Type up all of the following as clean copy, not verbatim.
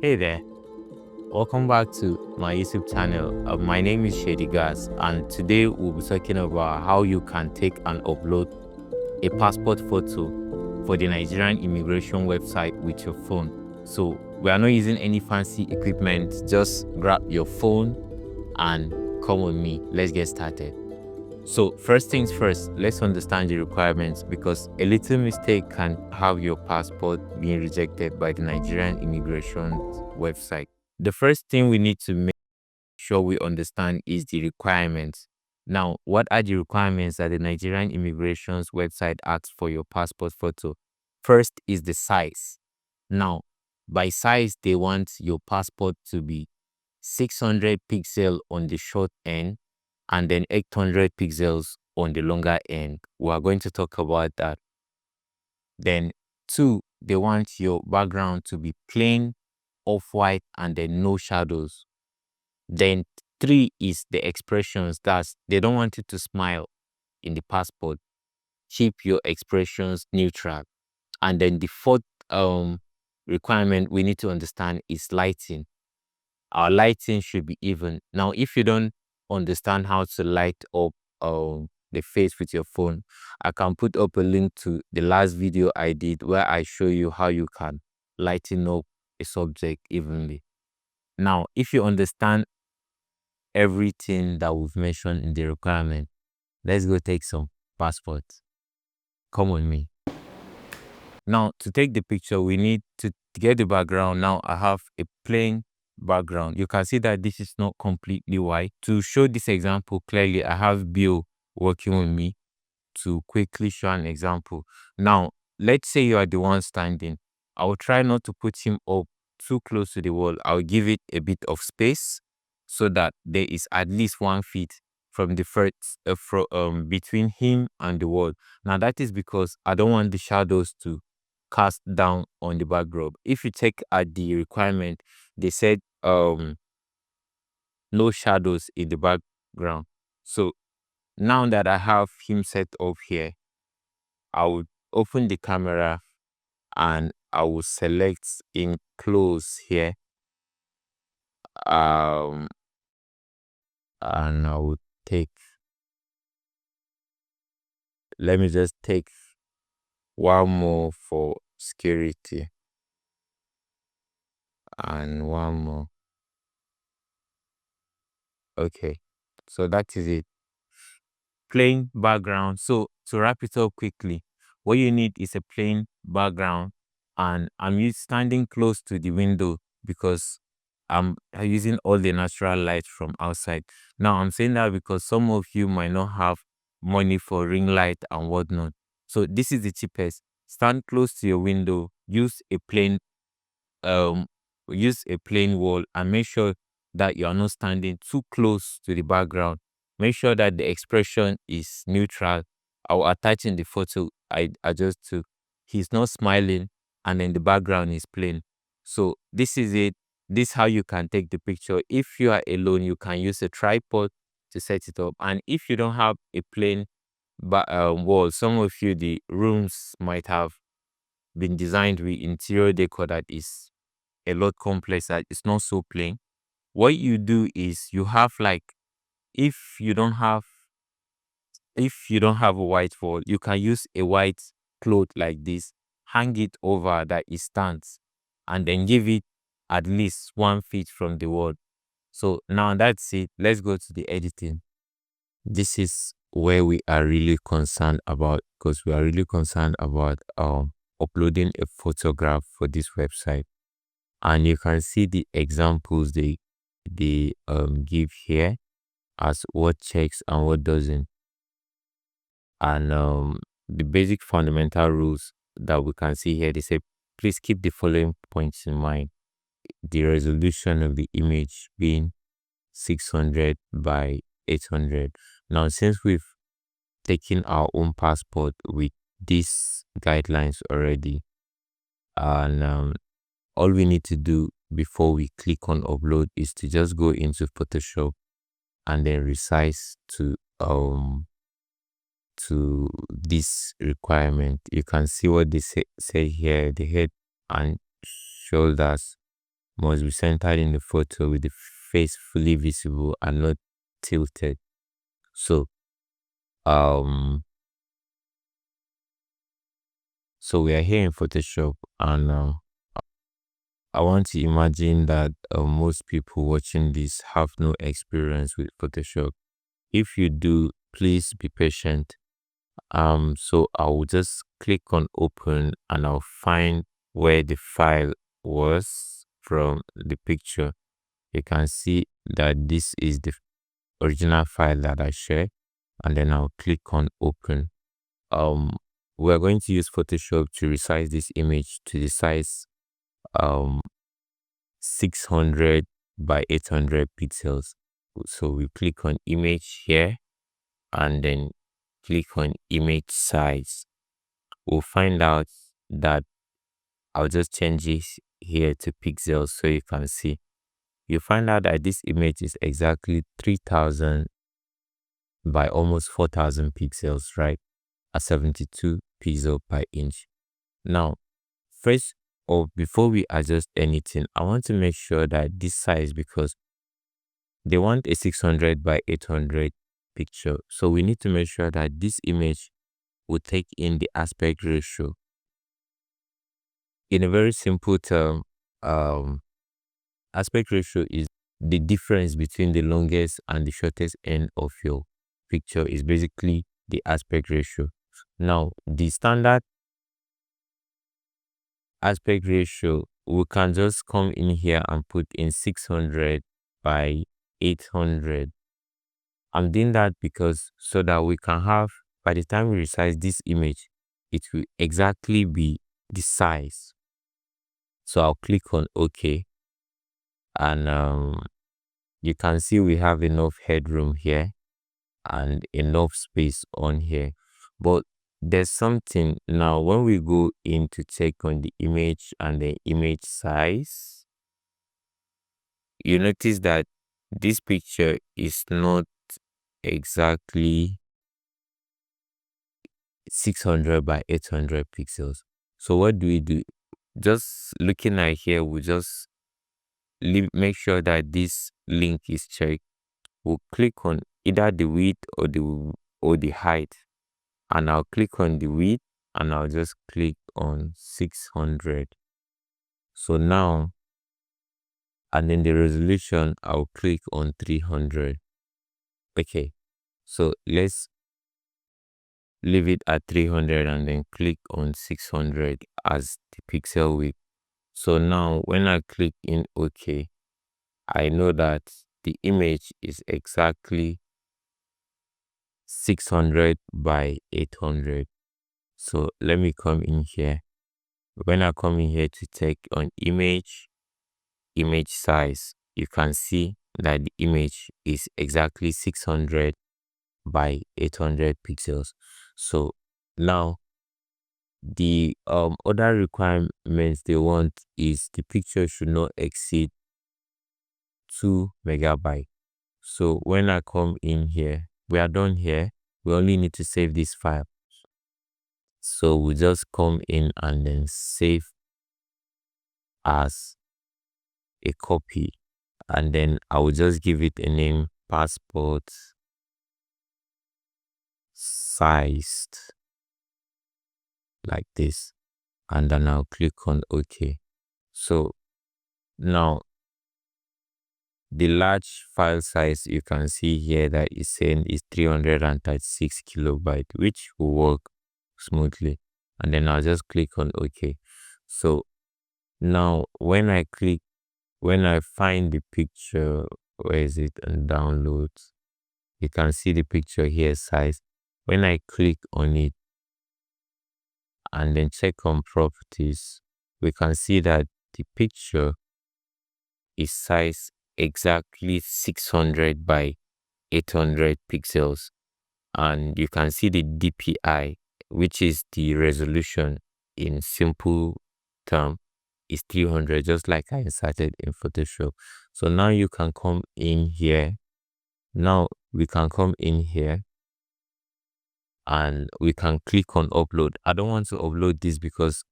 Hey there, welcome back to my YouTube channel. My name is Shady Gas, and today we'll be talking about how you can take and upload a passport photo for the Nigerian immigration website with your phone. So we are not using any fancy equipment, just grab your phone and come with me. Let's get started. So first things first, let's understand the requirements, because a little mistake can have your passport being rejected by the Nigerian immigration website. The first thing we need to make sure we understand is the requirements. Now, what are the requirements that the Nigerian immigration's website asks for your passport photo? First is the size. Now, by size, they want your passport to be 600 pixels on the short end and then 800 pixels on the longer end. We are going to talk about that. Then 2, they want your background to be plain, off-white, and then no shadows. Then 3 is the expressions. That's, they don't want you to smile in the passport. Keep your expressions neutral. And then the fourth requirement we need to understand is lighting. Our lighting should be even. Now, if you don't understand how to light up the face with your phone, I can put up a link to the last video I did where I show you how you can lighten up a subject evenly. Now, if you understand everything that we've mentioned in the requirement, let's go take some passports. Come with me. Now, to take the picture, we need to get the background. Now, I have a plain background. You can see that this is not completely white. To show this example clearly, I have Bill working with me to quickly show an example. Now, let's say you are the one standing. I will try not to put him up too close to the wall. I'll give it a bit of space so that there is at least 1 feet from the first between him and the wall. Now, that is because I don't want the shadows to cast down on the backdrop. If you check at the requirement, they said no shadows in the background. So now that I have him set up here, I would open the camera and I will select in close here. And I would take, let me just take one more for security and one more. Okay, so that is it. Plain background. So to wrap it up quickly, what you need is a plain background, and I'm standing close to the window because I'm using all the natural light from outside. Now, I'm saying that because some of you might not have money for ring light and whatnot. So this is the cheapest. Stand close to your window, use a plain wall, and make sure that you are not standing too close to the background. Make sure that the expression is neutral. I will attach in the photo I just took. He's not smiling, and then the background is plain. So this is it. This is how you can take the picture. If you are alone, you can use a tripod to set it up. And if you don't have a plain wall, some of you, the rooms might have been designed with interior decor that is a lot complex, that it's not so plain. What you do is you have like, if you don't have a white wall, you can use a white cloth like this, hang it over that it stands, and then give it at least 1 feet from the wall. So now that's it. Let's go to the editing. This is where we are really concerned about, because we are really concerned about uploading a photograph for this website. And you can see the examples they give here as what checks and what doesn't. And the basic fundamental rules that we can see here, they say, please keep the following points in mind. The resolution of the image being 600 by 800. Now, since we've taken our own passport with these guidelines already, and all we need to do before we click on upload is to just go into Photoshop and then resize to this requirement. You can see what they say here: the head and shoulders must be centered in the photo with the face fully visible and not tilted. So we are here in Photoshop, and I want to imagine that most people watching this have no experience with Photoshop. If you do, please be patient. So I will just click on open, and I'll find where the file was from the picture. You can see that this is the original file that I shared, and then I'll click on open. We're going to use Photoshop to resize this image to the size 600 by 800 pixels. So we click on image here, and then click on image size. We'll find out that I'll just change this here to pixels so you can see. You find out that this image is exactly 3000 by almost 4000 pixels, right? At 72 pixel per inch. Now, first or before we adjust anything, I want to make sure that this size, because they want a 600 by 800 picture, so we need to make sure that this image will take in the aspect ratio. In a very simple term, aspect ratio is the difference between the longest and the shortest end of your picture is basically the aspect ratio. Now, the standard aspect ratio, we can just come in here and put in 600 by 800. I'm doing that because so that we can have, by the time we resize this image, it will exactly be the size. So I'll click on OK, and you can see we have enough headroom here and enough space on here. But there's something now when we go in to check on the image and the image size, you notice that this picture is not exactly 600 by 800 pixels. So what do? Just looking at here, we just make sure that this link is checked. We'll click on either the width or the height, and I'll click on the width, and I'll just click on 600. So now, and then the resolution, I'll click on 300. Okay, so let's leave it at 300 and then click on 600 as the pixel width. So now when I click in OK, I know that the image is exactly 600 by 800. So let me come in here. When I come in here to take on image size, you can see that the image is exactly 600 by 800 pixels. So now the other requirements they want is the picture should not exceed 2 megabytes. So when I come in here, we are done here. We only need to save this file. So we just come in and then save as a copy, and then I will just give it a name, passport sized, like this, and then I'll click on OK. So now the large file size, you can see here that is saying is 336 kilobytes, which will work smoothly, and then I'll just click on OK. So now when I find the picture, where is it, and downloads, you can see the picture here size. When I click on it and then check on properties, we can see that the picture is size exactly 600 by 800 pixels, and you can see the DPI, which is the resolution in simple term, is 300, just like I inserted in Photoshop. So now you can come in here. Now we can come in here and we can click on upload. I don't want to upload this because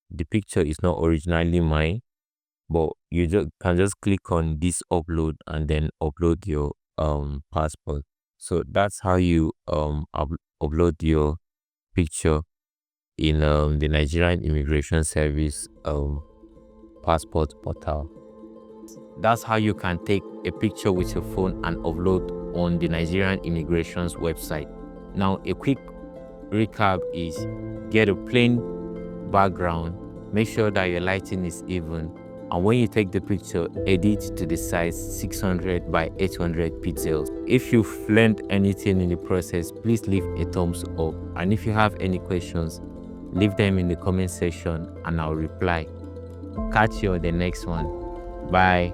the picture is not originally mine. but you can just click on this upload and then upload your passport. So that's how you upload your picture in the Nigerian Immigration Service passport portal. That's how you can take a picture with your phone and upload on the Nigerian Immigration's website. Now, a quick recap is: get a plain background, make sure that your lighting is even, and when you take the picture, edit to the size 600 by 800 pixels. If you've learned anything in the process, please leave a thumbs up, and if you have any questions, leave them in the comment section and I'll reply. Catch you on the next one. Bye.